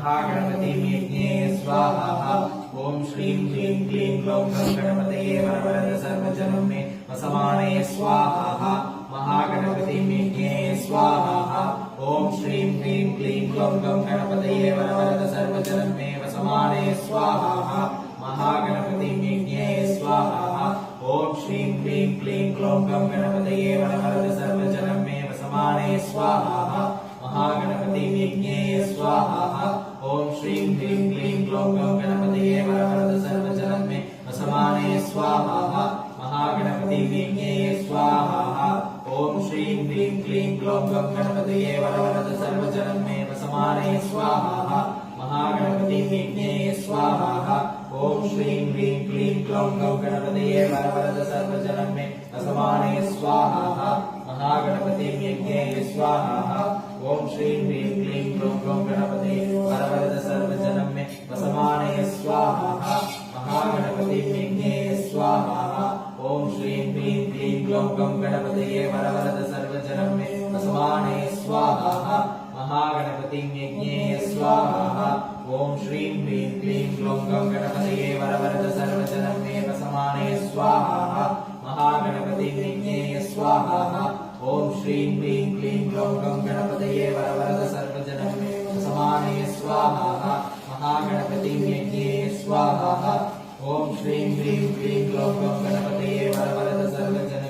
महागणपति यज्ञे स्वाहा। ओम श्रीं ह्रीं क्लीं ग्लौं गं गणपतये वरवरद सर्वजनं मे वसमाने स्वाहा। महागणपति यज्ञे स्वाहा। ओम श्रीं ह्रीं क्लीं ग्लौं गं गणपतये वरवरद सर्वजनं मे वसमाने स्वाहा। महागणपति यज्ञे स्वाहा। ओम श्रीं ह्रीं क्लीं ग्लौं गं गणपतये वरवरद सर्वजनं मे वसमाने स्वाहा। महागणपति यज्ञे स्वाहा। ओम श्रीं ह्रीं क्लीं ग्लौं गं गणपतये वरवरद सर्वजनं मे वसमाने स्वाहा। महागणपति यज्ञे स्वाहा। ओम श्रीं ह्रीं क्लीं ग्लौं गं गणपतये वरवरद सर्वजनं मे वसमाने स्वाहा। महागणपति यज्ञे स्वाहा। ओम श्रीं ह्रीं क्लीं ग्लौं गं गणपतये वरवरद सर्वजनं मे वसमाने स्वाहा। महागणपति यज्ञे स्वाहा। ओम श्रीं ह्रीं क्लीं ग्लौं गं गणपतये वरवरद सर्वजनं मे वसमाने स्वाहा। महागणपति यज्ञे स्वाहा। ओम श्रीं ह्रीं क्लीं ग्लौं गं गणपतये वरवरद सर्वजनं मे वसमाने स्वाहा। महागणपति यज्ञे स्वाहा। ओम श्रीं ह्रीं क्लीं ग्लौं गं गणपतये वरवरद सर्वजनं मे वसमाने स्वाहा। महागणपति यज्ञे स्वाहा। ओम श्रीं ह्रीं क्लीं ग्लौं गं गणपतये वरवरद सर्वजनं मे वसमाने स्वाहा। महागणपति यज्ञे स्वाहा। ओम श्रीं ह्रीं क्लीं ग्लौं गं गणपतये वरवरद सर्वजनं